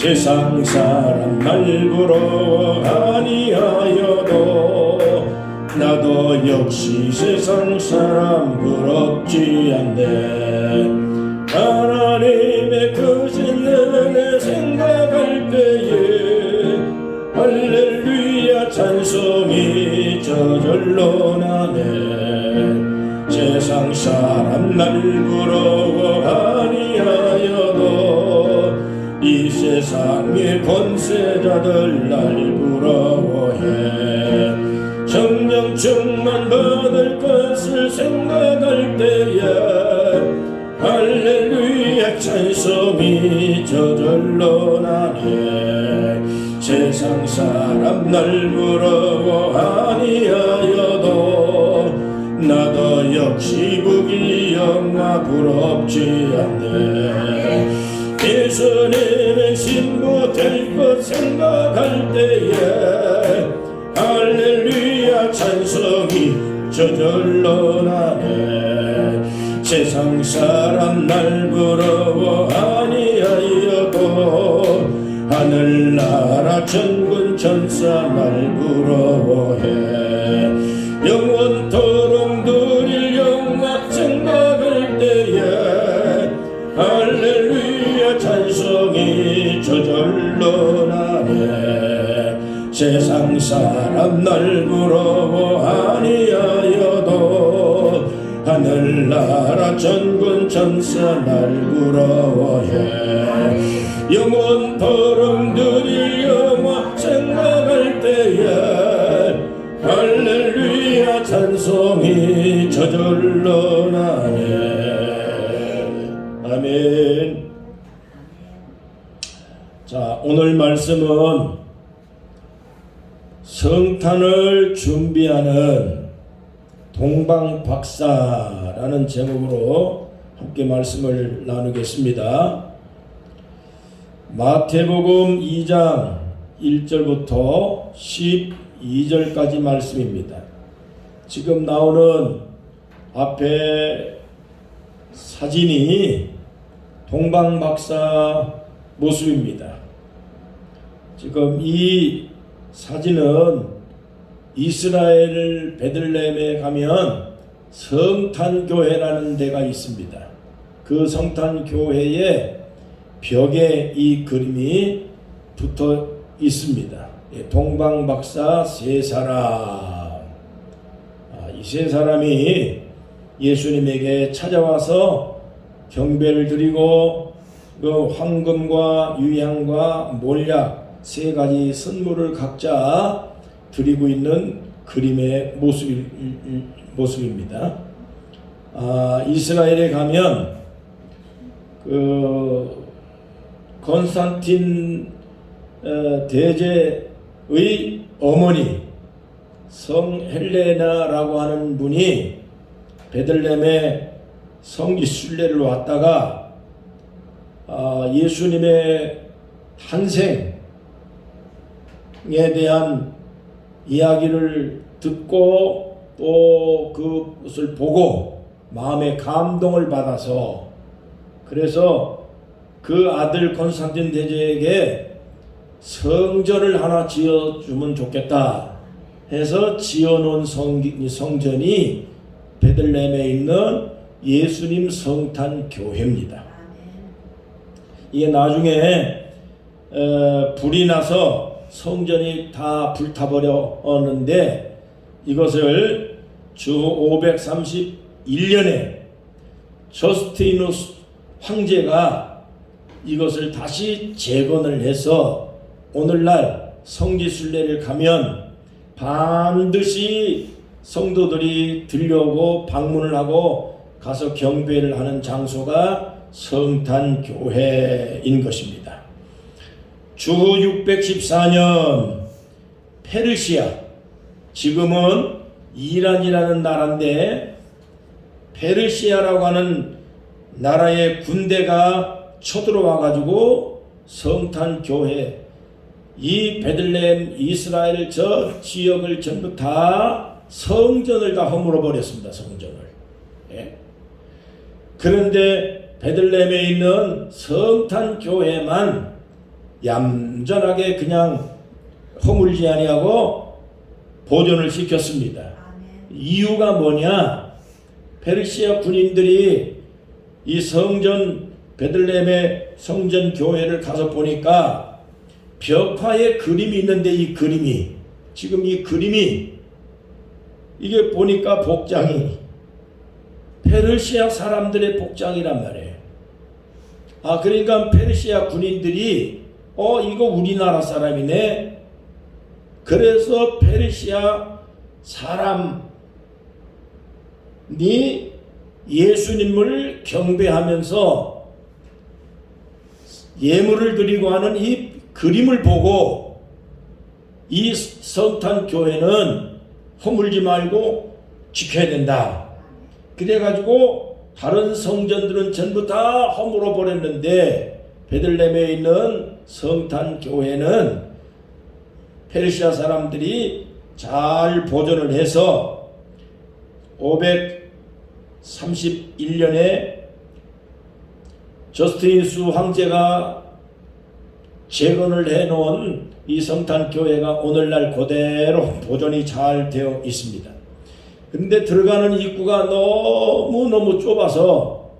세상 사람 날 부러워하니하여도 나도 역시 세상 사람 부럽지 않네. 하나님의 크신 은혜 생각할 때에 할렐루야 찬송이 저절로 나네. 세상 사람 날 부러워하니하여도 이 세상의 권세자들 날 부러워해. 정령충만 받을 것을 생각할 때에 할렐루야 찬송이 저절로 나네. 세상 사람 날 부러워하니하여도 나도 역시 부귀영화 부럽지 않네. 예수님의 신부 될 것 생각할 때에 할렐루야 찬송이 저절로 나네. 세상 사람 날 부러워하니하여도 하늘나라 천군 천사 날 부러워해. 영원토록 누릴 영광 생각할 때에 할렐루야 찬송이 저절로 나네. 세상 사람 날 부러워하니하여도 하늘나라 천군 천사 날 부러워해. 영원토록 누릴 영광 생각할 때에 할렐루야 찬송이 저절로 나네. 아멘. 자, 오늘 말씀은 성탄을 준비하는 동방박사라는 제목으로 함께 말씀을 나누겠습니다. 마태복음 2장 1절부터 12절까지 말씀입니다. 지금 나오는 앞에 사진이 동방박사 모습입니다. 지금 이 사진은 이스라엘 베들레헴에 가면 성탄교회라는 데가 있습니다. 그 성탄교회의 벽에 이 그림이 붙어 있습니다. 동방박사 세 사람. 이 세 사람이 예수님에게 찾아와서 경배를 드리고 그 황금과 유향과 몰약 세 가지 선물을 각자 드리고 있는 그림의 모습입니다. 이스라엘에 가면 그 건스탄틴 대제의 어머니 성 헬레나라고 하는 분이 베들레헴에 성지 순례를 왔다가 예수님의 탄생에 대한 이야기를 듣고 또 그것을 보고 마음에 감동을 받아서 그래서 그 아들 건스탄틴 대제에게 성전을 하나 지어주면 좋겠다 해서 지어놓은 성전이 베들레헴에 있는 예수님 성탄교회입니다. 이게 나중에 불이 나서 성전이 다 불타버렸는데 이것을 주 531년에 저스티누스 황제가 이것을 다시 재건을 해서 오늘날 성지순례를 가면 반드시 성도들이 들려오고 방문을 하고 가서 경배를 하는 장소가 성탄교회인 것입니다. 주 614년 페르시아, 지금은 이란이라는 나라인데 페르시아라고 하는 나라의 군대가 쳐들어와 가지고 성탄교회, 이 베들레헴 이스라엘 저 지역을 전부 다 성전을 다 허물어 버렸습니다. 성전을. 예? 그런데 베들레헴에 있는 성탄교회만 얌전하게 그냥 허물지 아니하고 보존을 시켰습니다. 이유가 뭐냐? 페르시아 군인들이 이 성전 베들레헴의 성전 교회를 가서 보니까 벽화에 그림이 있는데 이 그림이 지금 이 그림이 이게 보니까 복장이 페르시아 사람들의 복장이란 말이에요. 그러니까 페르시아 군인들이 이거 우리나라 사람이네. 그래서 페르시아 사람이 예수님을 경배하면서 예물을 드리고 하는 이 그림을 보고 이 성탄 교회는 허물지 말고 지켜야 된다. 그래가지고 다른 성전들은 전부 다 허물어 버렸는데 베들레헴에 있는 성탄 교회는 페르시아 사람들이 잘 보존을 해서 531년에 저스티누스 황제가 재건을 해놓은 이 성탄 교회가 오늘날 그대로 보존이 잘 되어 있습니다. 그런데 들어가는 입구가 너무너무 좁아서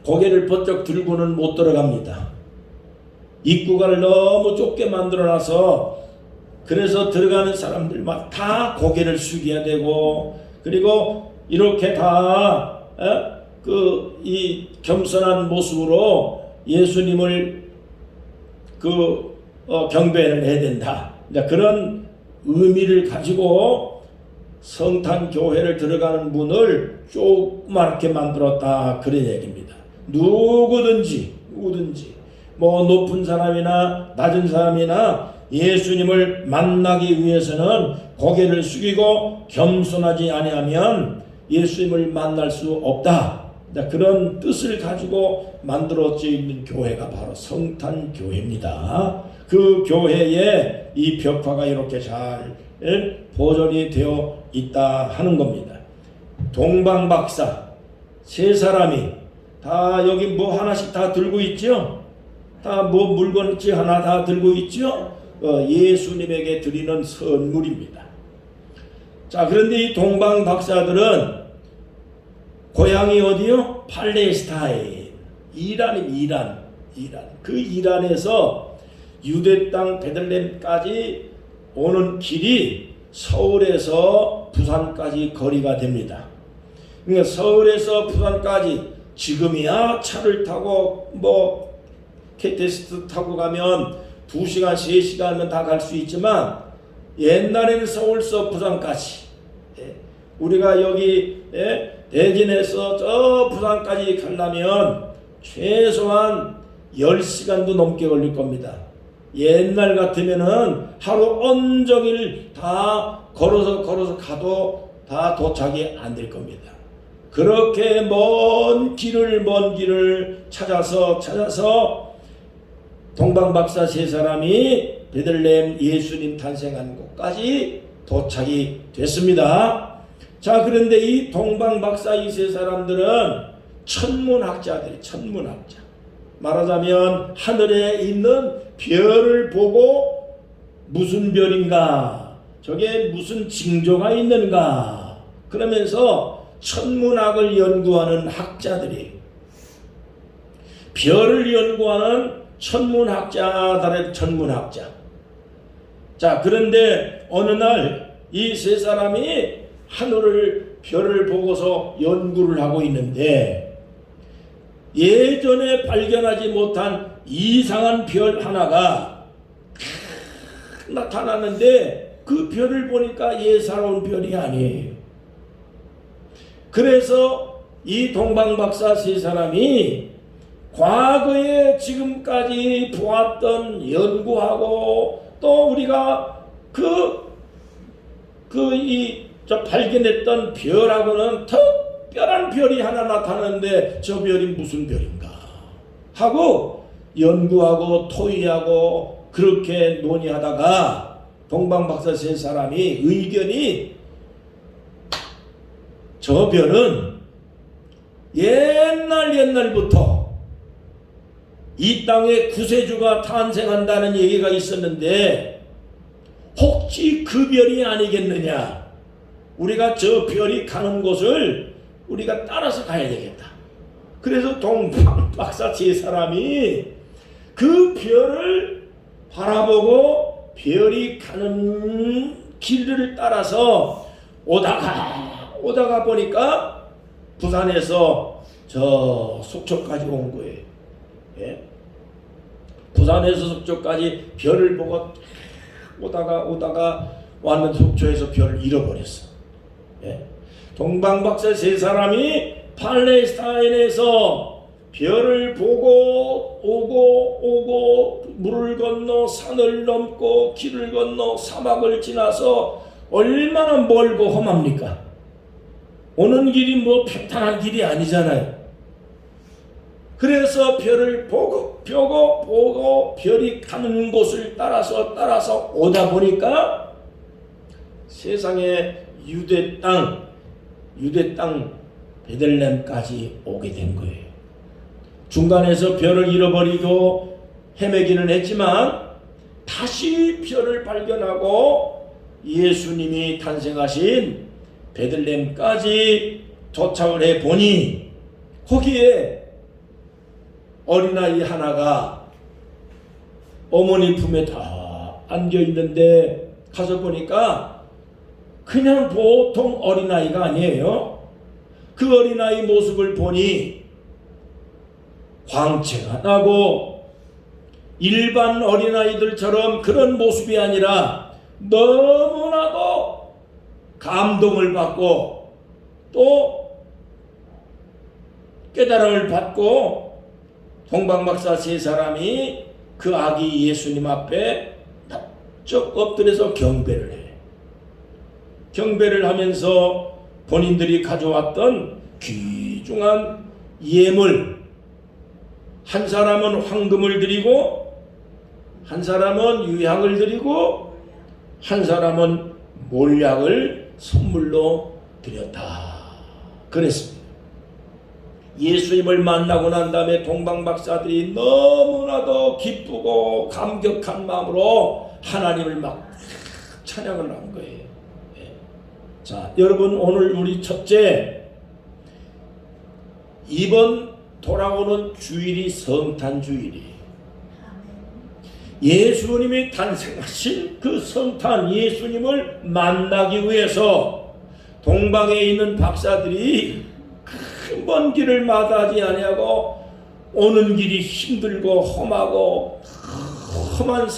고개를 번쩍 들고는 못 들어갑니다. 입구가 너무 좁게 만들어놔서 그래서 들어가는 사람들만 다 고개를 숙여야 되고, 그리고 이렇게 다 이 겸손한 모습으로 예수님을 경배를 해야 된다. 그런 의미를 가지고 성탄 교회를 들어가는 문을 조그맣게 만들었다, 그런 얘기입니다. 누구든지 뭐 높은 사람이나 낮은 사람이나 예수님을 만나기 위해서는 고개를 숙이고 겸손하지 아니하면 예수님을 만날 수 없다. 그런 뜻을 가지고 만들어져 있는 교회가 바로 성탄 교회입니다. 그 교회에 이 벽화가 이렇게 잘 보존이 되어 있다 하는 겁니다. 동방박사 세 사람이 다 여기 뭐 하나씩 다 들고 있죠? 다 뭐 물건지 하나 다 들고 있죠? 예수님에게 드리는 선물입니다. 자, 그런데 이 동방박사들은 고향이 어디요? 팔레스타인, 이란. 그 이란에서 유대 땅 베들레헴까지 오는 길이 서울에서 부산까지 거리가 됩니다. 그러니까 서울에서 부산까지 지금이야 차를 타고 뭐 KTX 타고 가면 2시간, 3시간은 다 갈 수 있지만 옛날에는 서울서 부산까지 우리가 여기 대진에서 저 부산까지 가려면 최소한 10시간도 넘게 걸릴 겁니다. 옛날 같으면은 하루 온종일 다 걸어서 가도 다 도착이 안 될 겁니다. 그렇게 먼 길을 찾아서 동방박사 세 사람이 베들레헴 예수님 탄생한 곳까지 도착이 됐습니다. 자, 그런데 이 동방박사 이 세 사람들은 천문학자들이 천문학자. 말하자면 하늘에 있는 별을 보고 무슨 별인가, 저게 무슨 징조가 있는가, 그러면서 천문학을 연구하는 학자들이, 별을 연구하는 천문학자들의 천문학자. 자, 그런데 어느 날 이 세 사람이 별을 보고서 연구를 하고 있는데 예전에 발견하지 못한 이상한 별 하나가 나타났는데 그 별을 보니까 예사로운 별이 아니에요. 그래서 이 동방박사 세 사람이 과거에 지금까지 보았던 연구하고 또 우리가 발견했던 별하고는 특별한 별이 하나 나타나는데 저 별이 무슨 별인가 하고 연구하고 토의하고 그렇게 논의하다가 동방박사 세 사람이 의견이 저 별은 옛날부터 이 땅에 구세주가 탄생한다는 얘기가 있었는데 혹시 그 별이 아니겠느냐? 우리가 저 별이 가는 곳을 우리가 따라서 가야 되겠다. 그래서 동방박사 세 사람이 그 별을 바라보고 별이 가는 길을 따라서 오다가 보니까 부산에서 저 속초까지 온 거예요. 예? 부산에서 속초까지 별을 보고 오다가 왔는데 속초에서 별을 잃어버렸어. 예? 동방박사 세 사람이 팔레스타인에서 별을 보고 오고 물을 건너 산을 넘고 길을 건너 사막을 지나서 얼마나 멀고 험합니까? 오는 길이 뭐 평탄한 길이 아니잖아요. 그래서 별을 보고 별이 가는 곳을 따라서 오다 보니까 세상에 유대 땅 베들레헴까지 오게 된 거예요. 중간에서 별을 잃어버리고 헤매기는 했지만 다시 별을 발견하고 예수님이 탄생하신 베들레헴까지 도착을 해 보니 거기에 어린아이 하나가 어머니 품에 다 안겨 있는데 가서 보니까 그냥 보통 어린아이가 아니에요. 그 어린아이 모습을 보니 광채가 나고 일반 어린아이들처럼 그런 모습이 아니라 너무나도 감동을 받고 또 깨달음을 받고 동방박사 세 사람이 그 아기 예수님 앞에 납작 엎드려서 경배를 해. 경배를 하면서 본인들이 가져왔던 귀중한 예물, 한 사람은 황금을 드리고 한 사람은 유향을 드리고 한 사람은 몰약을 선물로 드렸다 그랬습니다. 예수님을 만나고 난 다음에 동방박사들이 너무나도 기쁘고 감격한 마음으로 하나님을 막 찬양을 한 거예요. 자, 여러분, 오늘 우리 첫째, 이번 돌아오는 주일이 성탄 주일이에요. 예수님이 탄생하신 그 성탄 예수님을 만나기 위해서 동방에 있는 박사들이 큰 먼 길을 마다하지 아니하고 오는 길이 힘들고 험하고 험한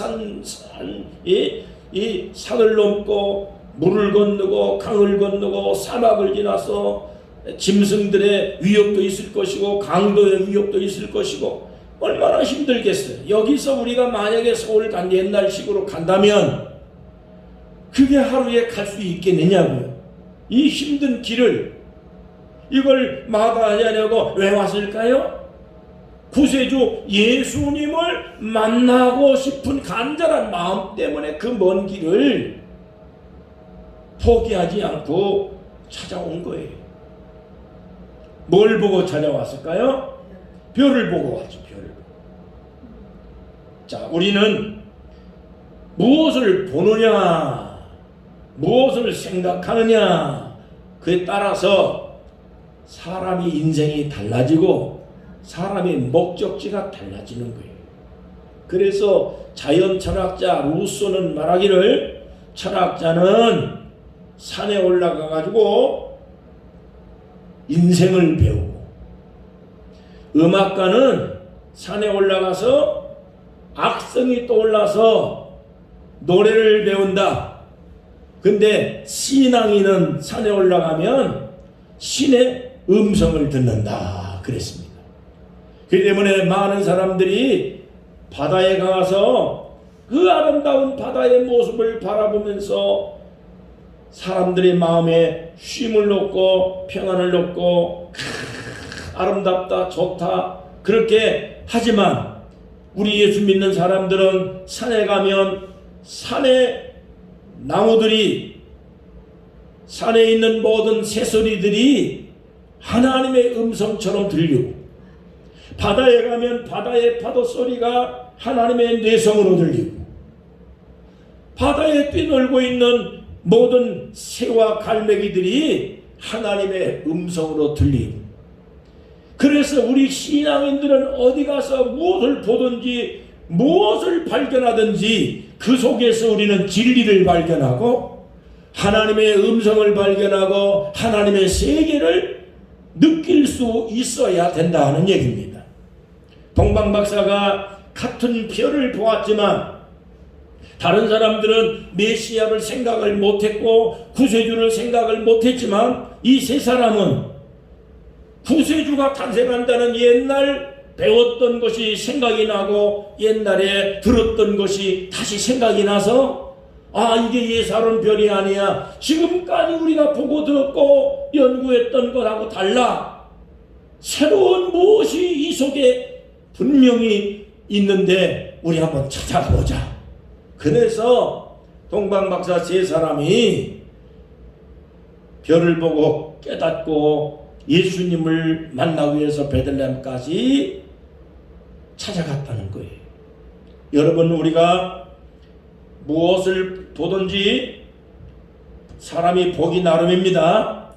이 산을 넘고 물을 건너고 강을 건너고 사막을 지나서 짐승들의 위협도 있을 것이고 강도의 위협도 있을 것이고 얼마나 힘들겠어요. 여기서 우리가 만약에 서울 간 옛날식으로 간다면 그게 하루에 갈 수 있겠느냐고요. 이 힘든 길을 이걸 마다하려고 왜 왔을까요? 구세주 예수님을 만나고 싶은 간절한 마음 때문에 그 먼 길을 포기하지 않고 찾아온 거예요. 뭘 보고 찾아왔을까요? 별을 보고 왔죠. 별을 보고. 자, 우리는 무엇을 보느냐, 무엇을 생각하느냐, 그에 따라서 사람이 인생이 달라지고 사람의 목적지가 달라지는 거예요. 그래서 자연 철학자 루소는 말하기를 철학자는 산에 올라가 가지고 인생을 배우고 음악가는 산에 올라가서 악성이 떠올라서 노래를 배운다. 근데 신앙인은 산에 올라가면 신의 음성을 듣는다 그랬습니다. 그렇기 때문에 많은 사람들이 바다에 가서 그 아름다운 바다의 모습을 바라보면서 사람들의 마음에 쉼을 얻고 평안을 얻고 아름답다 좋다 그렇게 하지만 우리 예수 믿는 사람들은 산에 가면 산의 나무들이 산에 있는 모든 새소리들이 하나님의 음성처럼 들리고 바다에 가면 바다의 파도 소리가 하나님의 뇌성으로 들리고, 바다에 뛰놀고 있는 모든 새와 갈매기들이 하나님의 음성으로 들리고, 그래서 우리 신앙인들은 어디 가서 무엇을 보든지 무엇을 발견하든지 그 속에서 우리는 진리를 발견하고 하나님의 음성을 발견하고 하나님의 세계를 느낄 수 있어야 된다는 얘기입니다. 동방 박사가 같은 별을 보았지만 다른 사람들은 메시아를 생각을 못했고 구세주를 생각을 못했지만 이 세 사람은 구세주가 탄생한다는 옛날 배웠던 것이 생각이 나고 옛날에 들었던 것이 다시 생각이 나서 이게 예사로운 별이 아니야. 지금까지 우리가 보고 들었고 연구했던 것하고 달라. 새로운 무엇이 이 속에 분명히 있는데 우리 한번 찾아보자. 그래서 동방박사 세 사람이 별을 보고 깨닫고 예수님을 만나기 위해서 베들레헴까지 찾아갔다는 거예요. 여러분, 우리가 무엇을 보든지 사람이 보기 나름입니다.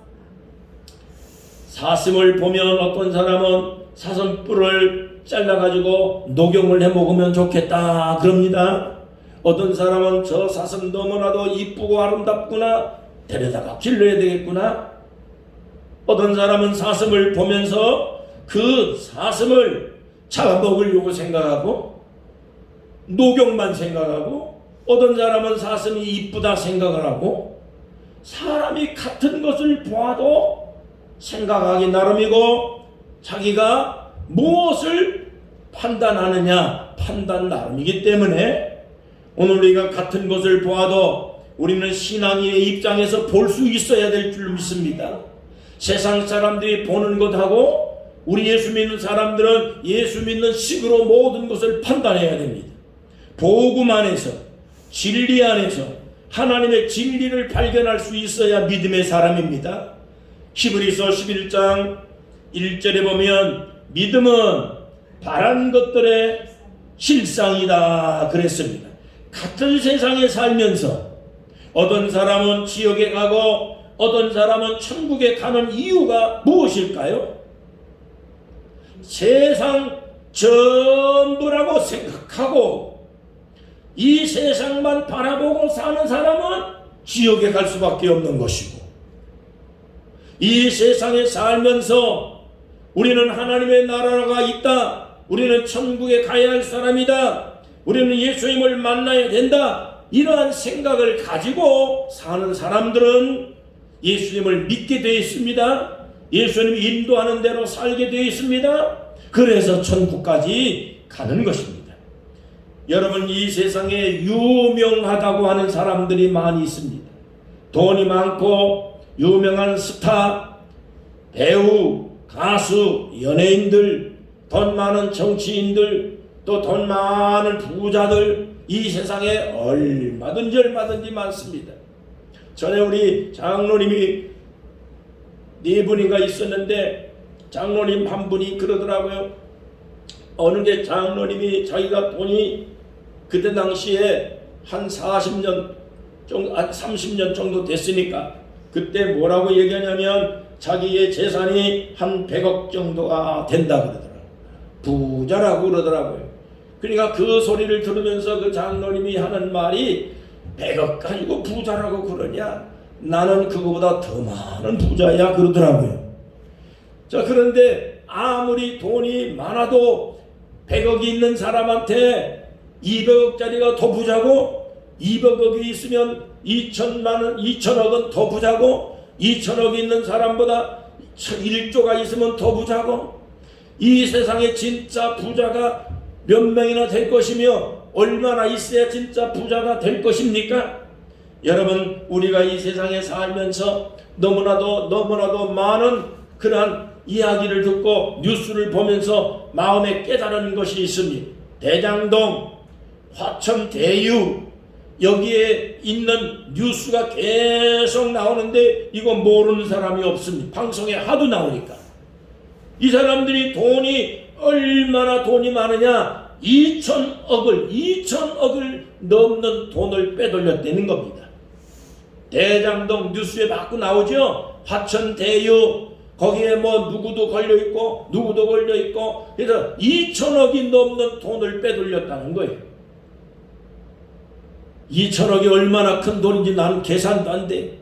사슴을 보면 어떤 사람은 사슴뿔을 잘라가지고 녹용을 해 먹으면 좋겠다 그럽니다. 어떤 사람은 저 사슴 너무나도 이쁘고 아름답구나, 데려다가 길러야 되겠구나. 어떤 사람은 사슴을 보면서 그 사슴을 잡아먹으려고 생각하고 녹용만 생각하고, 어떤 사람은 사슴이 이쁘다 생각을 하고, 사람이 같은 것을 보아도 생각하기 나름이고 자기가 무엇을 판단하느냐 판단 나름이기 때문에 오늘 우리가 같은 것을 보아도 우리는 신앙인의 입장에서 볼 수 있어야 될 줄 믿습니다. 세상 사람들이 보는 것하고 우리 예수 믿는 사람들은 예수 믿는 식으로 모든 것을 판단해야 됩니다. 복음 안에서, 진리 안에서 하나님의 진리를 발견할 수 있어야 믿음의 사람입니다. 히브리서 11장 1절에 보면 믿음은 바란 것들의 실상이다 그랬습니다. 같은 세상에 살면서 어떤 사람은 지옥에 가고 어떤 사람은 천국에 가는 이유가 무엇일까요? 세상 전부라고 생각하고 이 세상만 바라보고 사는 사람은 지옥에 갈 수밖에 없는 것이고, 이 세상에 살면서 우리는 하나님의 나라가 있다, 우리는 천국에 가야 할 사람이다, 우리는 예수님을 만나야 된다, 이러한 생각을 가지고 사는 사람들은 예수님을 믿게 되어 있습니다. 예수님 인도하는 대로 살게 되어 있습니다. 그래서 천국까지 가는 것입니다. 여러분, 이 세상에 유명하다고 하는 사람들이 많이 있습니다. 돈이 많고 유명한 스타, 배우, 가수, 연예인들, 돈 많은 정치인들, 또 돈 많은 부자들, 이 세상에 얼마든지 많습니다. 전에 우리 장로님이 네 분이가 있었는데 장로님 한 분이 그러더라고요. 어느 게 장로님이 자기가 돈이 그때 당시에 한 40년 정도, 30년 정도 됐으니까 그때 뭐라고 얘기하냐면 자기의 재산이 한 100억 정도가 된다 그러더라고요. 부자라고 그러더라고요. 그러니까 그 소리를 들으면서 그 장로님이 하는 말이 100억 가지고 부자라고 그러냐? 나는 그거보다 더 많은 부자야 그러더라고요. 자, 그런데 아무리 돈이 많아도 100억이 있는 사람한테 200억짜리가 더 부자고 200억이 있으면 2천억은 더 부자고 2천억이 있는 사람보다 1조가 있으면 더 부자고, 이 세상에 진짜 부자가 몇 명이나 될 것이며 얼마나 있어야 진짜 부자가 될 것입니까? 여러분, 우리가 이 세상에 살면서 너무나도 많은 그러한 이야기를 듣고 뉴스를 보면서 마음에 깨달은 것이 있습니다. 대장동, 화천 대유, 여기에 있는 뉴스가 계속 나오는데 이거 모르는 사람이 없습니다. 방송에 하도 나오니까. 이 사람들이 돈이 얼마나 돈이 많으냐? 2천억을 넘는 돈을 빼돌렸다는 겁니다. 대장동 뉴스에 자꾸 나오죠. 화천 대유 거기에 뭐 누구도 걸려있고 누구도 걸려있고, 그래서 2천억이 넘는 돈을 빼돌렸다는 거예요. 2천억이 얼마나 큰 돈인지 나는 계산도 안 돼.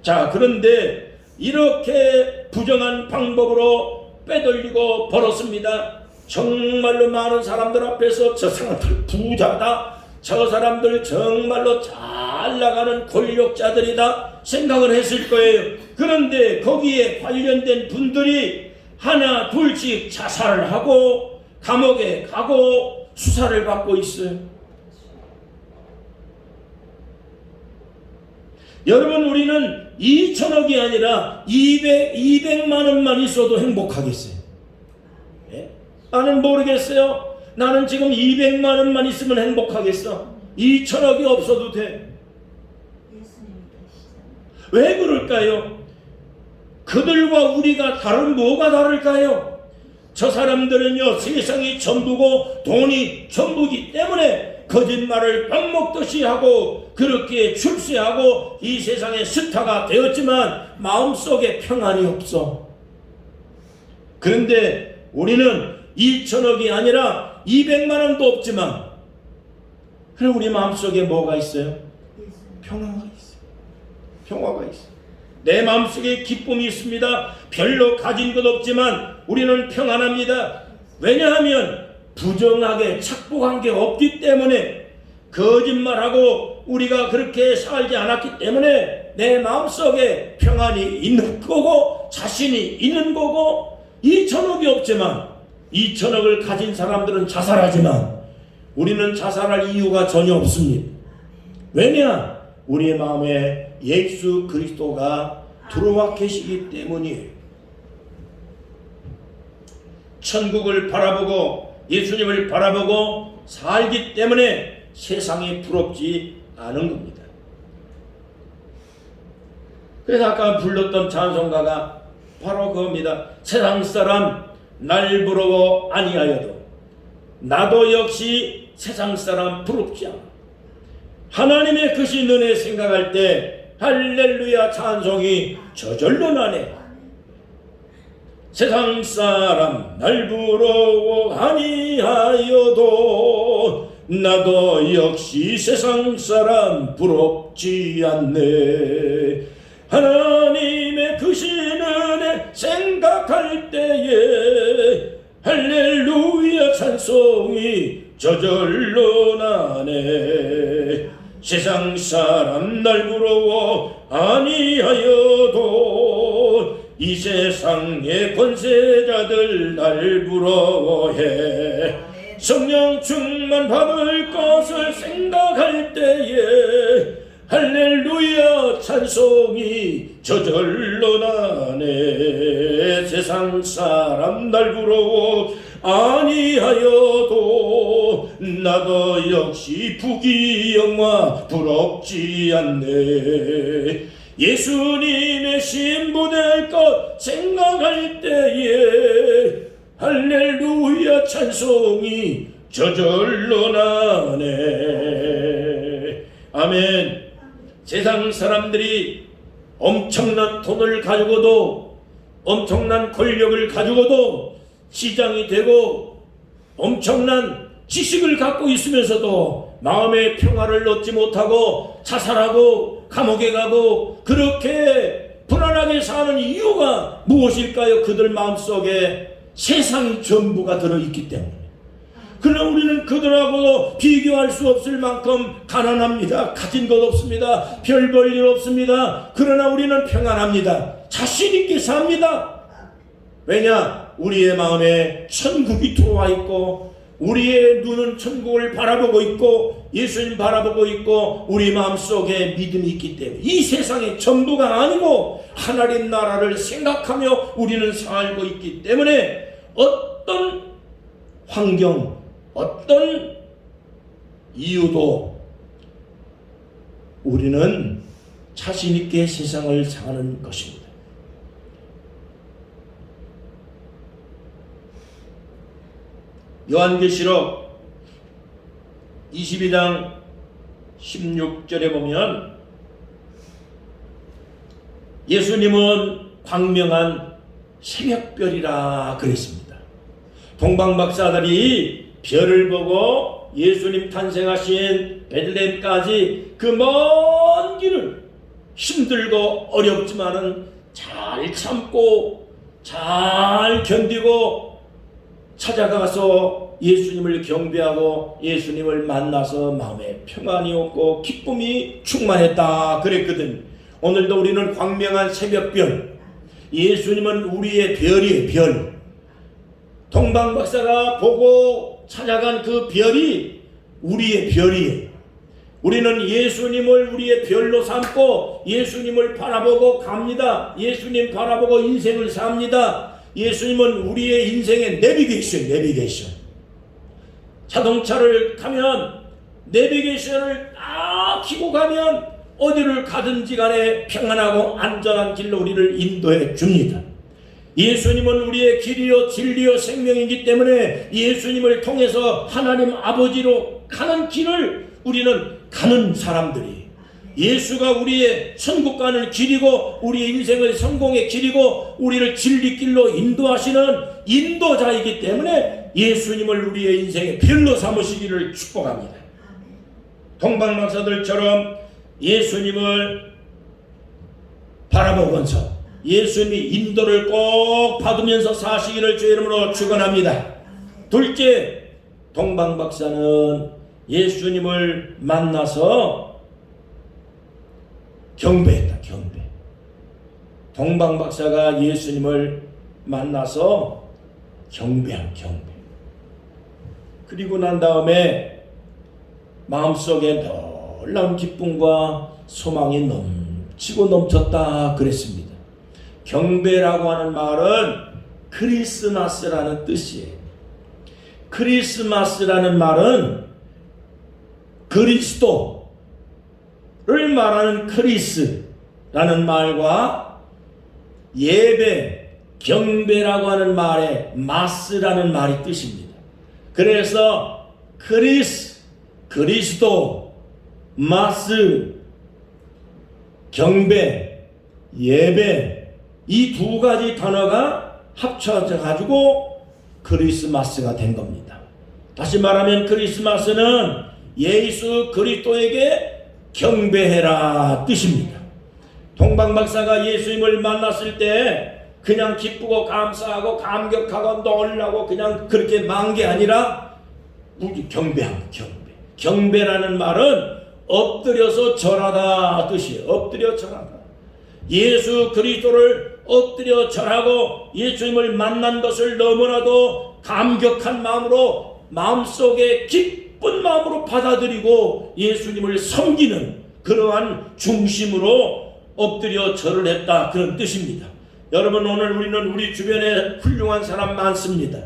자, 그런데 이렇게 부정한 방법으로 빼돌리고 벌었습니다. 정말로 많은 사람들 앞에서 저 사람들 부자다, 저 사람들 정말로 잘 나가는 권력자들이다 생각을 했을 거예요. 그런데 거기에 관련된 분들이 하나 둘씩 자살을 하고 감옥에 가고 수사를 받고 있어요. 여러분, 우리는 2천억이 아니라 200만 원만 있어도 행복하겠어요? 예? 나는 모르겠어요. 나는 지금 200만 원만 있으면 행복하겠어. 2천억이 없어도 돼. 왜 그럴까요? 그들과 우리가 뭐가 다를까요? 저 사람들은요, 세상이 전부고 돈이 전부기 때문에 거짓말을 밥 먹듯이 하고 그렇게 출세하고 이 세상의 스타가 되었지만 마음속에 평안이 없어. 그런데 우리는 2천억이 아니라 200만 원도 없지만 그럼 우리 마음속에 뭐가 있어요? 평화가 있어요. 평화가 있어요. 내 마음속에 기쁨이 있습니다. 별로 가진 것 없지만 우리는 평안합니다. 왜냐하면 부정하게 착복한 게 없기 때문에, 거짓말하고 우리가 그렇게 살지 않았기 때문에 내 마음속에 평안이 있는 거고 자신이 있는 거고, 2천억이 없지만 2천억을 가진 사람들은 자살하지만 우리는 자살할 이유가 전혀 없습니다. 왜냐? 우리의 마음에 예수 그리스도가 들어와 계시기 때문이에요. 천국을 바라보고 예수님을 바라보고 살기 때문에 세상이 부럽지 않은 겁니다. 그래서 아까 불렀던 찬송가가 바로 그겁니다. 세상 사람 날 부러워 아니하여도 나도 역시 세상 사람 부럽지 않아. 하나님의 크신 은혜 생각할 때 할렐루야 찬송이 저절로 나네. 세상 사람 날 부러워 아니하여도 나도 역시 세상 사람 부럽지 않네. 하나님의 크신 은혜 생각할 때에 할렐루야 찬송이 저절로 나네. 세상 사람 날 부러워 아니하여도 이 세상의 권세자들 날 부러워해. 성령 충만 받을 것을 생각할 때에 할렐루야 찬송이 저절로 나네. 세상 사람 날 부러워 아니하여도 나도 역시 부귀영화 부럽지 않네. 예수님의 신부될 것 생각할 때에 할렐루야 찬송이 저절로 나네. 아멘. 세상 사람들이 엄청난 돈을 가지고도, 엄청난 권력을 가지고도, 시장이 되고 엄청난 지식을 갖고 있으면서도 마음의 평화를 얻지 못하고 자살하고 감옥에 가고 그렇게 불안하게 사는 이유가 무엇일까요? 그들 마음속에 세상이 전부가 들어있기 때문에. 그러나 우리는 그들하고 비교할 수 없을 만큼 가난합니다. 가진 것 없습니다. 별 볼 일 없습니다. 그러나 우리는 평안합니다. 자신 있게 삽니다. 왜냐? 우리의 마음에 천국이 들어와 있고 우리의 눈은 천국을 바라보고 있고 예수님 바라보고 있고 우리 마음속에 믿음이 있기 때문에 이 세상의 전부가 아니고 하나님 나라를 생각하며 우리는 살고 있기 때문에 어떤 환경, 어떤 이유도 우리는 자신 있게 세상을 사는 것입니다. 요한계시록 22장 16절에 보면 예수님은 광명한 새벽별이라 그랬습니다. 동방박사들이 별을 보고 예수님 탄생하신 베들레헴까지 그 먼 길을 힘들고 어렵지만은 잘 참고 잘 견디고 찾아가서 예수님을 경배하고 예수님을 만나서 마음에 평안이 없고 기쁨이 충만했다 그랬거든. 오늘도 우리는 광명한 새벽별, 예수님은 우리의 별이에요. 별. 동방박사가 보고 찾아간 그 별이 우리의 별이에요. 우리는 예수님을 우리의 별로 삼고 예수님을 바라보고 갑니다. 예수님 바라보고 인생을 삽니다. 예수님은 우리의 인생의 내비게이션. 자동차를 가면 내비게이션을 딱 켜고 가면 어디를 가든지 간에 평안하고 안전한 길로 우리를 인도해 줍니다. 예수님은 우리의 길이요 진리요 생명이기 때문에 예수님을 통해서 하나님 아버지로 가는 길을 우리는 가는 사람들이, 예수가 우리의 천국 가는 길이고 우리의 인생의 성공의 길이고 우리를 진리길로 인도하시는 인도자이기 때문에 예수님을 우리의 인생의 별로 삼으시기를 축복합니다. 동방박사들처럼 예수님을 바라보면서 예수님이 인도를 꼭 받으면서 사시기를 주의 이름으로 축원합니다. 둘째, 동방박사는 예수님을 만나서 경배했다. 경배. 동방박사가 예수님을 만나서 경배한 경배. 그리고 난 다음에 마음속에 놀라운 기쁨과 소망이 넘치고 넘쳤다 그랬습니다. 경배라고 하는 말은 크리스마스라는 뜻이에요. 크리스마스라는 말은 그리스도를 말하는 크리스라는 말과 예배, 경배라고 하는 말의 마스라는 말이 뜻입니다. 그래서 그리스도, 마스, 경배, 예배, 이 두 가지 단어가 합쳐져 가지고 크리스마스가 된 겁니다. 다시 말하면 크리스마스는 예수 그리스도에게 경배해라 뜻입니다. 동방박사가 예수님을 만났을 때 그냥 기쁘고 감사하고 감격하고 놀라고 그냥 그렇게 만 게 아니라 경배한 경배. 경배라는 말은 엎드려서 절하다 뜻이에요. 엎드려 절하다. 예수 그리스도를 엎드려 절하고 예수님을 만난 것을 너무나도 감격한 마음으로 마음속에 기쁜 마음으로 받아들이고 예수님을 섬기는 그러한 중심으로 엎드려 절을 했다 그런 뜻입니다. 여러분, 오늘 우리는 우리 주변에 훌륭한 사람 많습니다.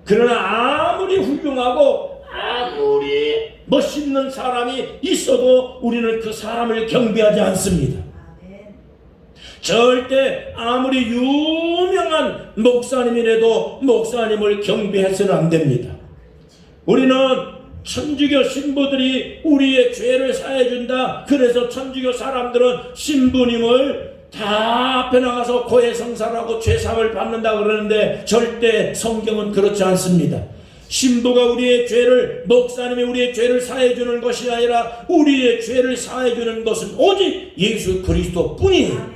그러나 아무리 훌륭하고 아무리 멋있는 사람이 있어도 우리는 그 사람을 경배하지 않습니다. 절대 아무리 유명한 목사님이라도 목사님을 경배해서는 안 됩니다. 우리는 천주교 신부들이 우리의 죄를 사해준다. 그래서 천주교 사람들은 신부님을 다 앞에 나가서 고해성사하고 죄사함을 받는다 그러는데 절대 성경은 그렇지 않습니다. 신부가 우리의 죄를, 목사님이 우리의 죄를 사해주는 것이 아니라 우리의 죄를 사해주는 것은 오직 예수 그리스도 뿐이에요.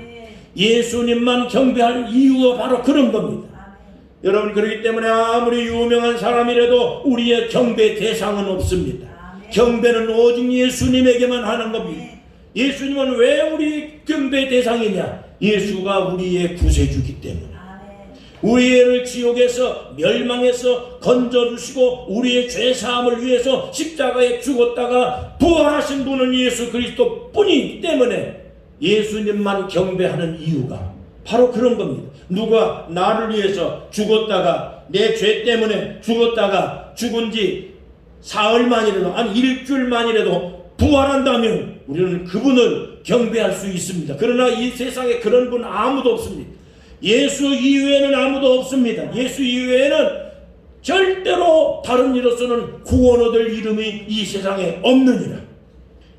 예수님만 경배할 이유가 바로 그런 겁니다. 여러분, 그렇기 때문에 아무리 유명한 사람이라도 우리의 경배 대상은 없습니다. 경배는 오직 예수님에게만 하는 겁니다. 예수님은 왜 우리 경배 대상이냐? 예수가 우리의 구세주기 때문에. 우리를 지옥에서 멸망해서 건져주시고 우리의 죄사함을 위해서 십자가에 죽었다가 부활하신 분은 예수 그리스도 뿐이기 때문에 예수님만 경배하는 이유가 바로 그런 겁니다. 누가 나를 위해서 죽었다가 내 죄 때문에 죽었다가 죽은 지 사흘만이라도 아니 일주일만이라도 부활한다면 우리는 그분을 경배할 수 있습니다. 그러나 이 세상에 그런 분 아무도 없습니다. 예수 이외에는 아무도 없습니다. 예수 이외에는 절대로 다른 이로서는 구원 얻을 이름이 이 세상에 없느니라.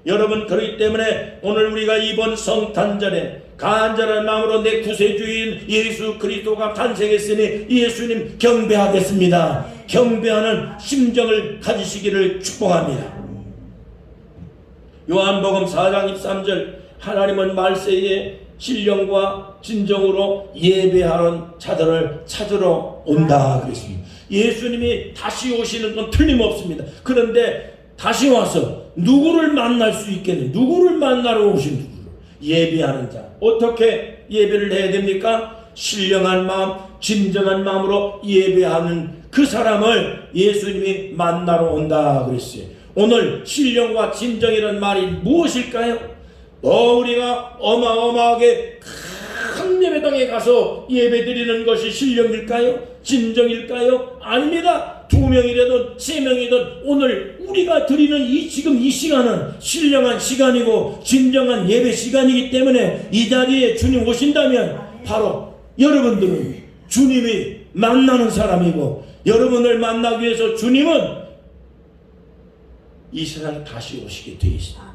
여러분, 그렇기 때문에 오늘 우리가 이번 성탄절에 간절한 마음으로 내 구세주인 예수 그리스도가 탄생했으니 예수님 경배하겠습니다. 경배하는 심정을 가지시기를 축복합니다. 요한복음 4장 23절, 하나님은 말세에 신령과 진정으로 예배하는 자들을 찾으러 온다 그랬습니다. 예수님이 다시 오시는 건 틀림없습니다. 그런데 다시 와서 누구를 만날 수 있겠느냐? 누구를 만나러 오신 누구를? 예배하는 자. 어떻게 예배를 해야 됩니까? 신령한 마음, 진정한 마음으로 예배하는 그 사람을 예수님이 만나러 온다 그랬어요. 오늘 신령과 진정이라는 말이 무엇일까요? 우리가 어마어마하게 큰 예배당에 가서 예배드리는 것이 신령일까요? 진정일까요? 아닙니다. 2명이라든 3명이든 오늘 우리가 드리는 지금 이 시간은 신령한 시간이고 진정한 예배 시간이기 때문에 이 자리에 주님 오신다면 바로 여러분들은 주님이 만나는 사람이고, 여러분을 만나기 위해서 주님은 이 세상에 다시 오시게 되어 있습니다.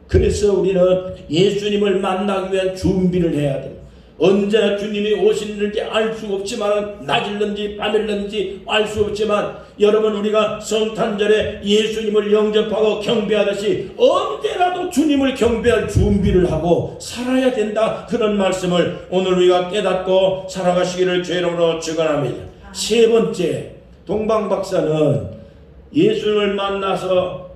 그래서 우리는 예수님을 만나기 위한 준비를 해야 돼요. 언제 주님이 오시는지 알 수 없지만, 낮일는지 밤일는지 알 수 없지만, 여러분, 우리가 성탄절에 예수님을 영접하고 경배하듯이 언제라도 주님을 경배할 준비를 하고 살아야 된다. 그런 말씀을 오늘 우리가 깨닫고 살아가시기를 주의 이름으로 축원합니다. 세 번째, 동방박사는 예수님을 만나서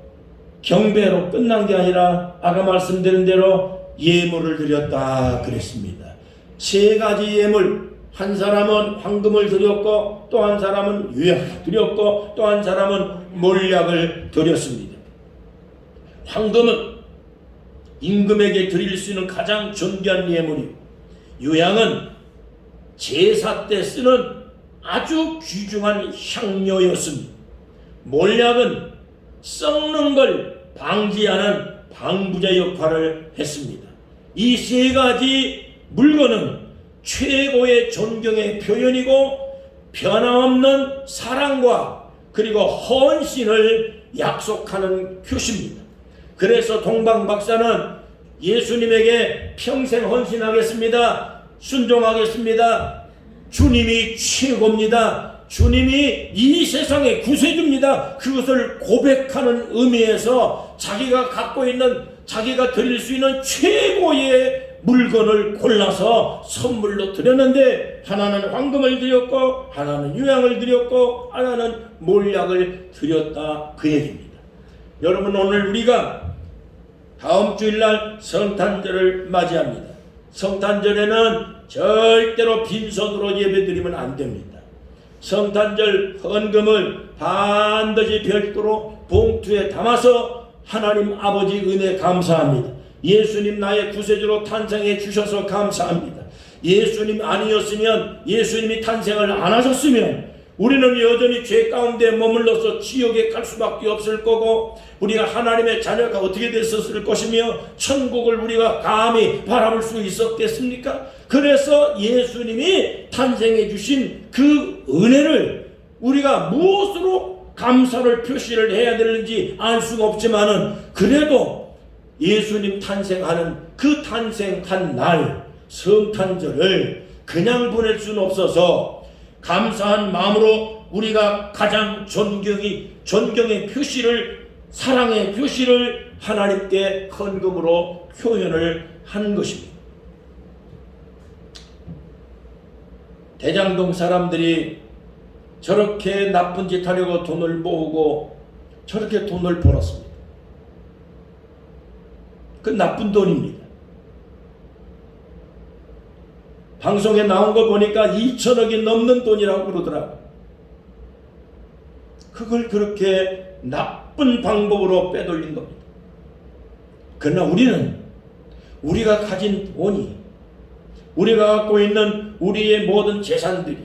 경배로 끝난 게 아니라 아까 말씀드린 대로 예물을 드렸다 그랬습니다. 세 가지 예물, 한 사람은 황금을 드렸고, 또 한 사람은 유향을 드렸고, 또 한 사람은 몰약을 드렸습니다. 황금은 임금에게 드릴 수 있는 가장 존귀한 예물이고, 유향은 제사 때 쓰는 아주 귀중한 향료였습니다. 몰약은 썩는 걸 방지하는 방부제 역할을 했습니다. 이 세 가지 물건은 최고의 존경의 표현이고 변함없는 사랑과 그리고 헌신을 약속하는 표시입니다. 그래서 동방박사는 예수님에게 평생 헌신하겠습니다. 순종하겠습니다. 주님이 최고입니다. 주님이 이 세상의 구세주입니다. 그것을 고백하는 의미에서 자기가 갖고 있는, 자기가 드릴 수 있는 최고의 물건을 골라서 선물로 드렸는데, 하나는 황금을 드렸고, 하나는 유향을 드렸고, 하나는 몰약을 드렸다 그 얘기입니다. 여러분, 오늘 우리가 다음 주일날 성탄절을 맞이합니다. 성탄절에는 절대로 빈손으로 예배드리면 안 됩니다. 성탄절 헌금을 반드시 별도로 봉투에 담아서 하나님 아버지 은혜 감사합니다. 예수님 나의 구세주로 탄생해 주셔서 감사합니다. 예수님 아니었으면, 예수님이 탄생을 안 하셨으면 우리는 여전히 죄 가운데 머물러서 지옥에 갈 수밖에 없을 거고, 우리가 하나님의 자녀가 어떻게 됐었을 것이며 천국을 우리가 감히 바라볼 수 있었겠습니까? 그래서 예수님이 탄생해 주신 그 은혜를 우리가 무엇으로 감사를 표시를 해야 되는지 알 수가 없지만은, 그래도 예수님 탄생하는 그 탄생한 날 성탄절을 그냥 보낼 수는 없어서 감사한 마음으로 우리가 가장 존경의 표시를, 사랑의 표시를 하나님께 헌금으로 표현을 하는 것입니다. 대장동 사람들이 저렇게 나쁜 짓 하려고 돈을 모으고 저렇게 돈을 벌었습니다. 그 나쁜 돈입니다. 방송에 나온 거 보니까 2천억이 넘는 돈이라고 그러더라고요. 그걸 그렇게 나쁜 방법으로 빼돌린 겁니다. 그러나 우리는 우리가 가진 돈이, 우리가 갖고 있는 우리의 모든 재산들이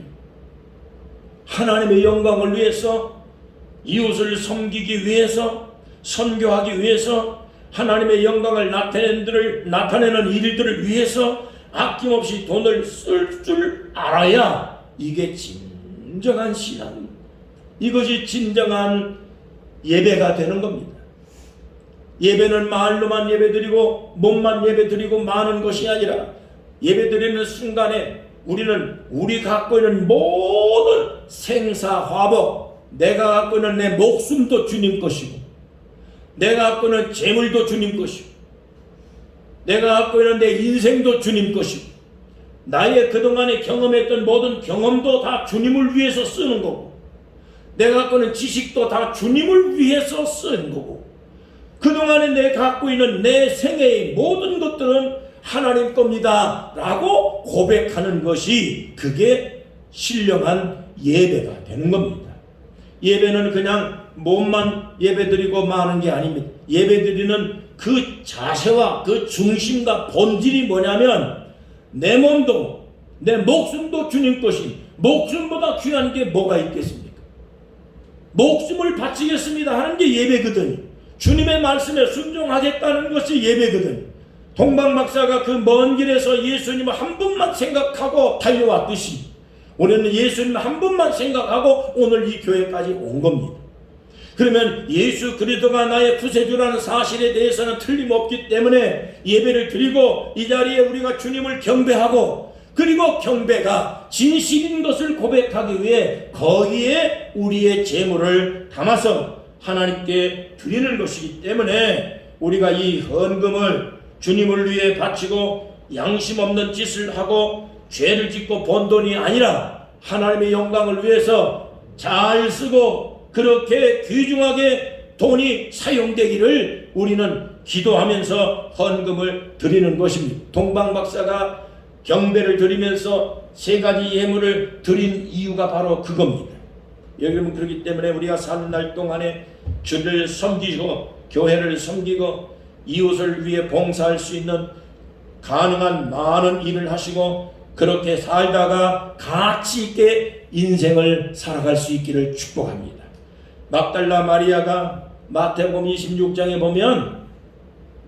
하나님의 영광을 위해서, 이웃을 섬기기 위해서, 선교하기 위해서, 하나님의 영광을 나타내는 일들을 위해서 아낌없이 돈을 쓸 줄 알아야 이게 진정한 신앙입니다. 이것이 진정한 예배가 되는 겁니다. 예배는 말로만 예배드리고 몸만 예배드리고 마는 것이 아니라 예배드리는 순간에 우리는 우리 갖고 있는 모든 생사화복, 내가 갖고 있는 내 목숨도 주님 것이고, 내가 갖고 있는 재물도 주님 것이고, 내가 갖고 있는 내 인생도 주님 것이고, 나의 그동안에 경험했던 모든 경험도 다 주님을 위해서 쓰는 거고, 내가 갖고 있는 지식도 다 주님을 위해서 쓰는 거고, 그동안에 내가 갖고 있는 내 생애의 모든 것들은 하나님 겁니다 라고 고백하는 것이, 그게 신령한 예배가 되는 겁니다. 예배는 그냥 몸만 예배드리고 마는 게 아닙니다. 예배드리는 그 자세와 그 중심과 본질이 뭐냐면, 내 몸도 내 목숨도 주님 것이, 목숨보다 귀한 게 뭐가 있겠습니까? 목숨을 바치겠습니다 하는 게 예배거든요. 주님의 말씀에 순종하겠다는 것이 예배거든요. 동방박사가 그 먼 길에서 예수님을 한 분만 생각하고 달려왔듯이, 우리는 예수님 한 분만 생각하고 오늘 이 교회까지 온 겁니다. 그러면 예수 그리스도가 나의 구세주라는 사실에 대해서는 틀림없기 때문에 예배를 드리고, 이 자리에 우리가 주님을 경배하고, 그리고 경배가 진실인 것을 고백하기 위해 거기에 우리의 재물을 담아서 하나님께 드리는 것이기 때문에, 우리가 이 헌금을 주님을 위해 바치고 양심 없는 짓을 하고 죄를 짓고 번 돈이 아니라 하나님의 영광을 위해서 잘 쓰고 그렇게 귀중하게 돈이 사용되기를 우리는 기도하면서 헌금을 드리는 것입니다. 동방박사가 경배를 드리면서 세 가지 예물을 드린 이유가 바로 그겁니다. 여러분, 그렇기 때문에 우리가 사는 날 동안에 주를 섬기고 교회를 섬기고 이웃을 위해 봉사할 수 있는 가능한 많은 일을 하시고, 그렇게 살다가 가치 있게 인생을 살아갈 수 있기를 축복합니다. 막달라 마리아가 마태복음 26장에 보면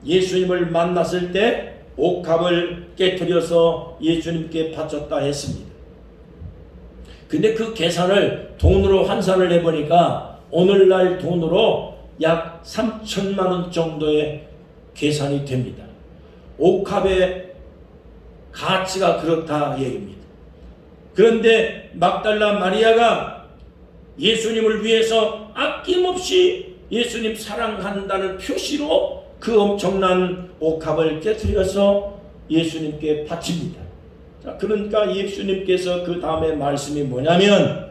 예수님을 만났을 때 옥합을 깨트려서 예수님께 바쳤다 했습니다. 근데 그 계산을 돈으로 환산을 해보니까 오늘날 돈으로 약 3천만 원 정도의 계산이 됩니다. 옥합의 가치가 그렇다 얘기입니다. 그런데 막달라 마리아가 예수님을 위해서 아낌없이 예수님 사랑한다는 표시로 그 엄청난 옥합을 깨트려서 예수님께 바칩니다. 자, 그러니까 예수님께서 그 다음에 말씀이 뭐냐면,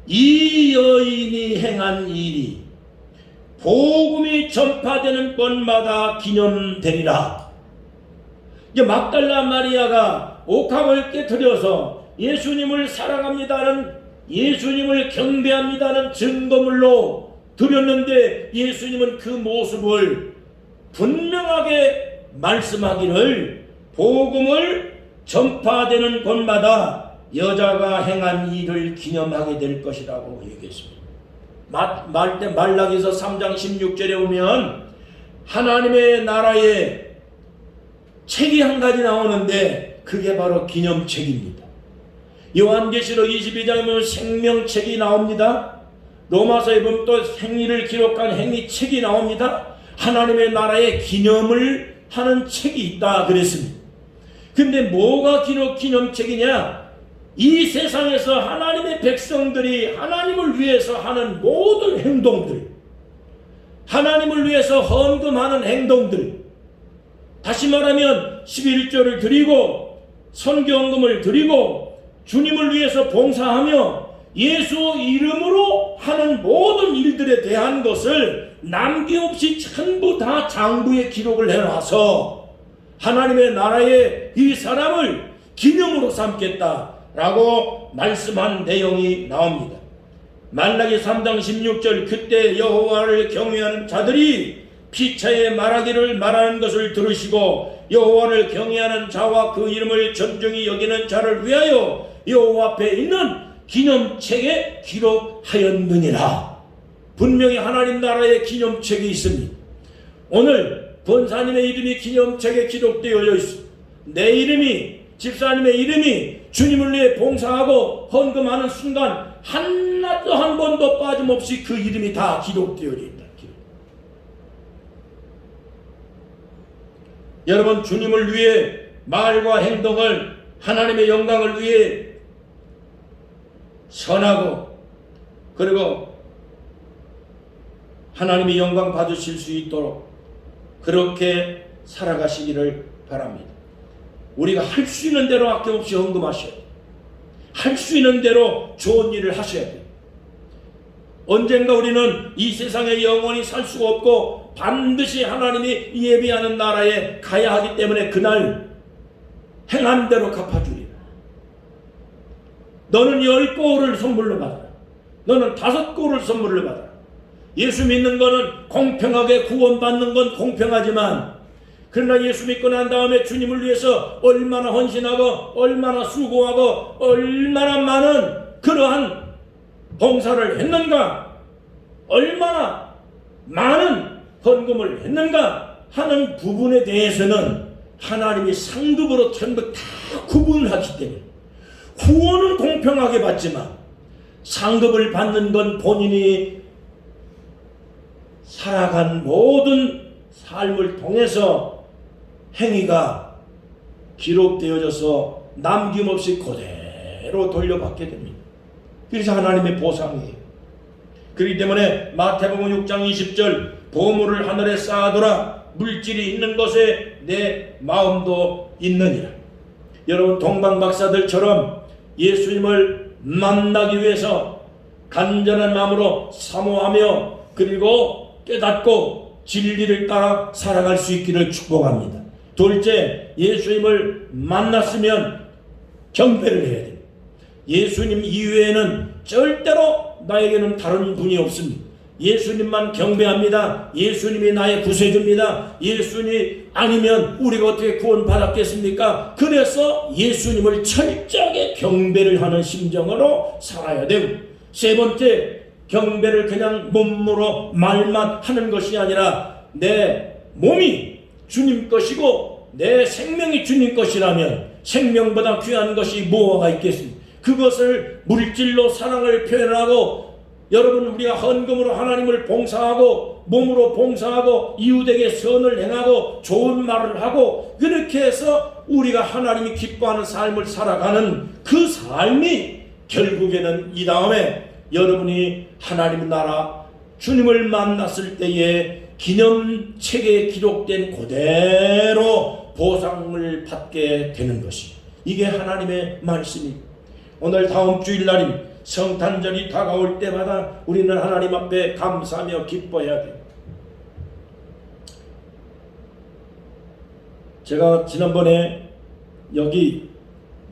이 여인이 행한 일이 복음이 전파되는 곳마다 기념되리라. 이제 막달라 마리아가 옥합을 깨트려서 예수님을 사랑합니다는, 예수님을 경배합니다는 증거물로 드렸는데, 예수님은 그 모습을 분명하게 말씀하기를 복음을 전파되는 곳마다 여자가 행한 일을 기념하게 될 것이라고 얘기했습니다. 말라기서 3장 16절에 보면 하나님의 나라에 책이 한 가지 나오는데 그게 바로 기념책입니다. 요한계시록 22장에 보면 생명책이 나옵니다. 로마서에 보면 또 행위를 기록한 행위책이 나옵니다. 하나님의 나라에 기념을 하는 책이 있다 그랬습니다. 근데 뭐가 기념책이냐? 이 세상에서 하나님의 백성들이 하나님을 위해서 하는 모든 행동들, 하나님을 위해서 헌금하는 행동들, 다시 말하면 11조를 드리고 선교헌금을 드리고 주님을 위해서 봉사하며 예수 이름으로 하는 모든 일들에 대한 것을 남김없이 전부 다 장부에 기록을 해놔서 하나님의 나라에 이 사람을 기념으로 삼겠다라고 말씀한 내용이 나옵니다. 말라기 3장 16절, 그때 여호와를 경외하는 자들이 피차에 말하기를 말하는 것을 들으시고 여호와를 경외하는 자와 그 이름을 존중히 여기는 자를 위하여 여호와 앞에 있는 기념책에 기록하였느니라. 분명히 하나님 나라의 기념책이 있습니다. 오늘 권사님의 이름이 기념책에 기록되어 있습니다. 내 이름이, 집사님의 이름이 주님을 위해 봉사하고 헌금하는 순간 하나도 한 번도 빠짐없이 그 이름이 다 기록되어 있다. 여러분, 주님을 위해 말과 행동을 하나님의 영광을 위해 선하고 그리고 하나님의 영광 받으실 수 있도록 그렇게 살아가시기를 바랍니다. 우리가 할 수 있는 대로 아낌없이 헌금하셔야 돼요. 할 수 있는 대로 좋은 일을 하셔야 돼요. 언젠가 우리는 이 세상에 영원히 살 수가 없고 반드시 하나님이 예비하는 나라에 가야 하기 때문에 그날 행한 대로 갚아주리라. 너는 10고울을 선물로 받아라. 너는 5고울을 선물로 받아라. 예수 믿는 거는 공평하게 구원받는 건 공평하지만 그러나 예수 믿고 난 다음에 주님을 위해서 얼마나 헌신하고 얼마나 수고하고 얼마나 많은 그러한 봉사를 했는가, 얼마나 많은 헌금을 했는가 하는 부분에 대해서는 하나님이 상급으로 전부 다 구분하기 때문에 후원은 공평하게 받지만 상급을 받는 건 본인이 살아간 모든 삶을 통해서 행위가 기록되어져서 남김없이 그대로 돌려받게 됩니다. 그래서 하나님의 보상이에요. 그렇기 때문에 마태복음 6장 20절 보물을 하늘에 쌓아두라 물질이 있는 곳에 내 마음도 있느니라. 여러분, 동방박사들처럼 예수님을 만나기 위해서 간절한 마음으로 사모하며 그리고 깨닫고 진리를 따라 살아갈 수 있기를 축복합니다. 둘째, 예수님을 만났으면 경배를 해야 됩니다. 예수님 이외에는 절대로 나에게는 다른 분이 없습니다. 예수님만 경배합니다. 예수님이 나의 구세주입니다. 예수님 아니면 우리가 어떻게 구원받았겠습니까? 그래서 예수님을 철저하게 경배를 하는 심정으로 살아야 되고, 세 번째, 경배를 그냥 몸으로 말만 하는 것이 아니라 내 몸이 주님 것이고 내 생명이 주님 것이라면 생명보다 귀한 것이 무엇가 있겠습니까? 그것을 물질로 사랑을 표현하고, 여러분, 우리가 헌금으로 하나님을 봉사하고 몸으로 봉사하고 이웃에게 선을 행하고 좋은 말을 하고 그렇게 해서 우리가 하나님이 기뻐하는 삶을 살아가는 그 삶이 결국에는 이 다음에 여러분이 하나님 나라 주님을 만났을 때에 기념책에 기록된 그대로 보상을 받게 되는 것이, 이게 하나님의 말씀입니다. 오늘 다음 주일날인 성탄절이 다가올 때마다 우리는 하나님 앞에 감사하며 기뻐해야 돼요. 제가 지난번에 여기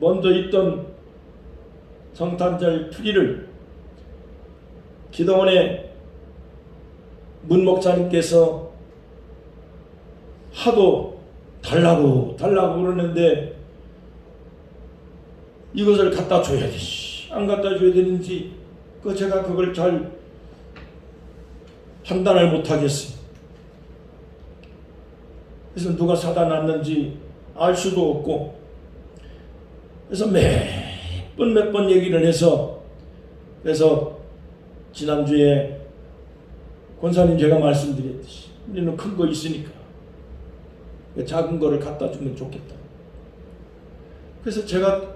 먼저 있던 성탄절 트리를 기도원에 문 목사님께서 하도 달라고 그러는데 이것을 갖다 줘야 되지, 안 갖다 줘야 되는지 제가 그걸 잘 판단을 못하겠어요. 그래서 누가 사다 놨는지 알 수도 없고, 그래서 몇 번 얘기를 해서, 그래서 지난주에 권사님 제가 말씀드렸듯이 우리는 큰 거 있으니까 작은 거를 갖다 주면 좋겠다. 그래서 제가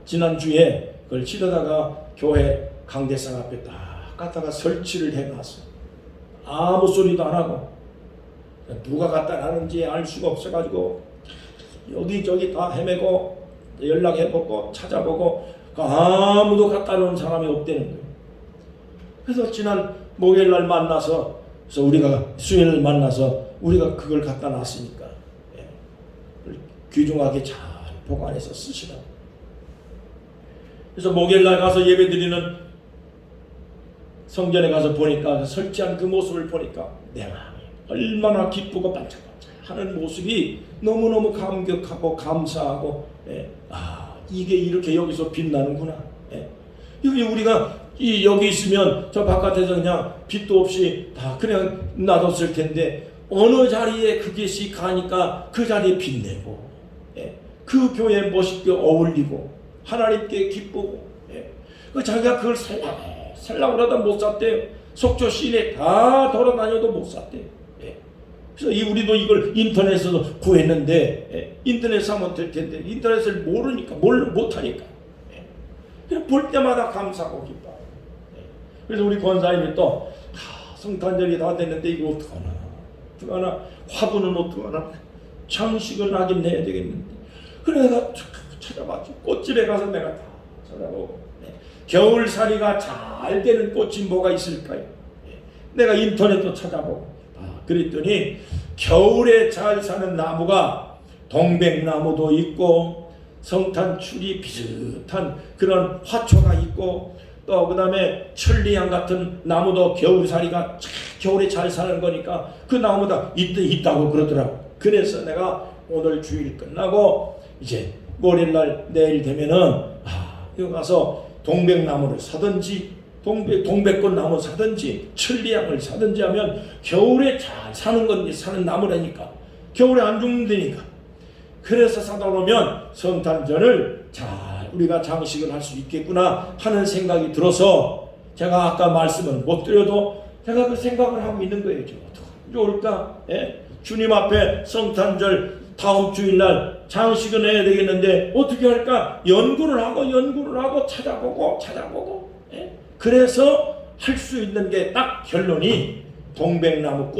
지난주에 그걸 치러다가 교회 강대상 앞에 딱 갖다가 설치를 해놨어요. 아무 소리도 안 하고, 누가 갖다 놨는지 알 수가 없어가지고 여기저기 다 헤매고 연락해보고 찾아보고 아무도 갖다 놓은 사람이 없다는 거예요. 그래서 지난 목요일날 만나서, 그래서 우리가 수요일 만나서 우리가 그걸 갖다 놨으니까 귀중하게 잘 보관해서 쓰시라고. 그래서 목요일날 가서 예배드리는 성전에 가서 보니까, 설치한 그 모습을 보니까 내 마음이 얼마나 기쁘고 반짝반짝하는 모습이 너무너무 감격하고 감사하고, 이게 이렇게 여기서 빛나는구나. 여기 우리가 여기 있으면 저 바깥에서 그냥 빛도 없이 다 그냥 놔뒀을 텐데 어느 자리에 그것이 가니까 그 자리에 빛내고, 그 교회에 멋있게 어울리고, 하나님께 기쁘고, 그 자기가 그걸 살라고 그러다 못 샀대요. 속초 시내 다 돌아다녀도 못 샀대요. 그래서 우리도 이걸 인터넷에서 구했는데, 인터넷 사면 될 텐데 인터넷을 모르니까 못하니까 그냥 볼 때마다 감사하고 기뻐요. 그래서 우리 권사님이 또 성탄절이 다 됐는데 이거 어떡하나 화분은 어떡하나 장식을 하긴 내야 되겠는데, 그래 내가 찾아봤죠. 꽃집에 가서 내가 다 찾아보고, 겨울살이가 잘 되는 꽃이 뭐가 있을까요? 내가 인터넷도 찾아보고, 그랬더니 겨울에 잘 사는 나무가 동백나무도 있고 성탄추리 비슷한 그런 화초가 있고, 또 그 다음에 천리향 같은 나무도 겨울살이가 겨울에 잘 사는 거니까 그 나무다 있다고 그러더라고. 그래서 내가 오늘 주일 끝나고 이제 모레날 내일 되면은 여기 가서 동백나무를 사든지 동백꽃 나무 사든지 천리향을 사든지 하면 겨울에 잘 사는 건데 사는 나무라니까, 겨울에 안 죽는다니까. 그래서 사다 놓으면 성탄절을 잘 우리가 장식을 할 수 있겠구나 하는 생각이 들어서 제가 아까 말씀을 못 드려도 제가 그 생각을 하고 있는 거예요. 어떻게 좋을까? 주님 앞에 성탄절 다음 주일날 장식을 해야 되겠는데 어떻게 할까? 연구를 하고 찾아보고 그래서 할 수 있는 게 딱 결론이 동백나무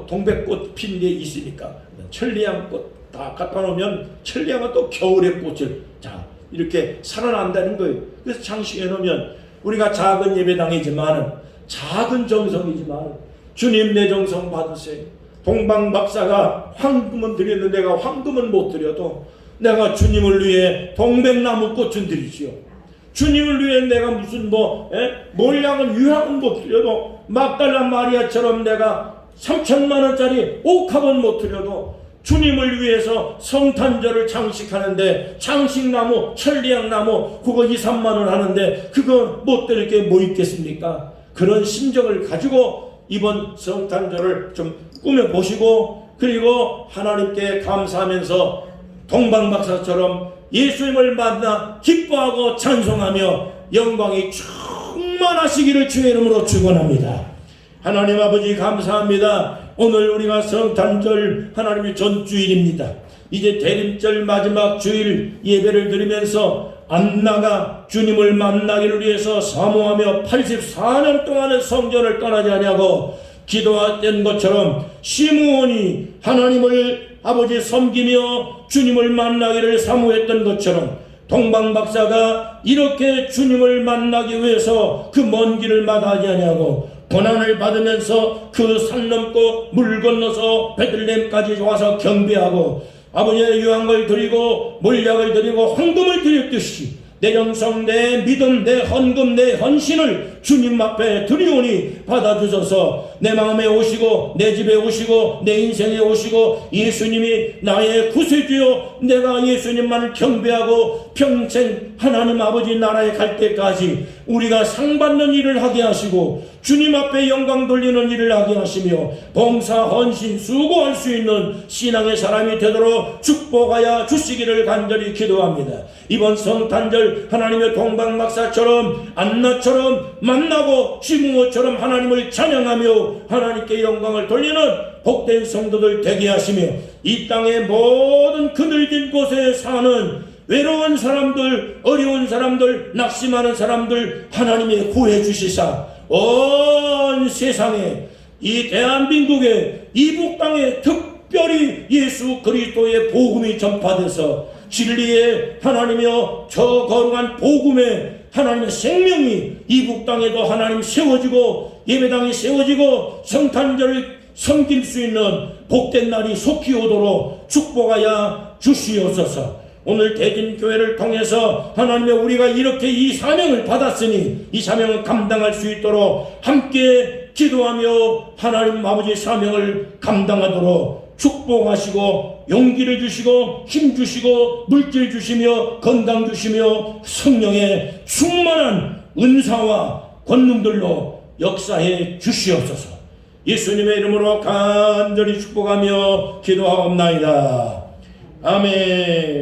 동백꽃 핀 게 있으니까 천리향꽃 다 갖다 놓으면 천리향은 또 겨울의 꽃을 이렇게 살아난다는 거예요. 그래서 장식해 놓으면 우리가 작은 예배당이지만 작은 정성이지만 주님 내 정성 받으세요. 동방 박사가 황금은 드렸는데 내가 황금은 못 드려도 내가 주님을 위해 동백나무 꽃은 드리지요. 주님을 위해 내가 무슨 몰량은 유향은 못 드려도 막달라 마리아처럼 내가 3천만 원짜리 옥합은 못 드려도 주님을 위해서 성탄절을 장식하는데 장식나무 천리향나무 그거 2, 3만 원 하는데 그거 못 드릴 게 뭐 있겠습니까? 그런 심정을 가지고 이번 성탄절을 좀 꾸며보시고, 그리고 하나님께 감사하면서 동방박사처럼 예수님을 만나 기뻐하고 찬송하며 영광이 충만하시기를 주의 이름으로 축원합니다. 하나님 아버지 감사합니다. 오늘 우리가 성탄절 하나님의 전주일입니다. 이제 대림절 마지막 주일 예배를 드리면서 안나가 주님을 만나기를 위해서 사모하며 84년 동안의 성전을 떠나지 아니하고 기도했던 것처럼 시므온이 하나님을 아버지 섬기며 주님을 만나기를 사모했던 것처럼 동방박사가 이렇게 주님을 만나기 위해서 그 먼 길을 마다하지 아니하고 고난을 받으면서 그 산 넘고 물 건너서 베들레헴까지 와서 경배하고 아버지의 유황을 드리고 몰약을 드리고 황금을 드렸듯이 내 정성, 내 믿음, 내 헌금, 내 헌신을 주님 앞에 드리오니 받아주셔서 내 마음에 오시고 내 집에 오시고 내 인생에 오시고 예수님이 나의 구세주요 내가 예수님만을 경배하고 평생 하나님 아버지 나라에 갈 때까지 우리가 상받는 일을 하게 하시고 주님 앞에 영광 돌리는 일을 하게 하시며 봉사, 헌신, 수고할 수 있는 신앙의 사람이 되도록 축복하여 주시기를 간절히 기도합니다. 이번 성탄절 하나님의 동방박사처럼 안나처럼 만나고 시므온처럼 하나님을 찬양하며 하나님께 영광을 돌리는 복된 성도들 되게 하시며 이 땅의 모든 그늘진 곳에 사는 외로운 사람들, 어려운 사람들, 낙심하는 사람들 하나님이 구해 주시사 온 세상에 이 대한민국의 이북 땅에 특별히 예수 그리스도의 복음이 전파돼서 진리의 하나님이여 저 거룩한 복음의 하나님의 생명이 이북 땅에도 하나님 세워지고 예배당이 세워지고 성탄절을 섬길 수 있는 복된 날이 속히 오도록 축복하여 주시옵소서. 오늘 대진교회를 통해서 하나님의 우리가 이렇게 이 사명을 받았으니 이 사명을 감당할 수 있도록 함께 기도하며 하나님 아버지 사명을 감당하도록 축복하시고 용기를 주시고 힘 주시고 물질 주시며 건강 주시며 성령의 충만한 은사와 권능들로 역사해 주시옵소서. 예수님의 이름으로 간절히 축복하며 기도하옵나이다. 아멘.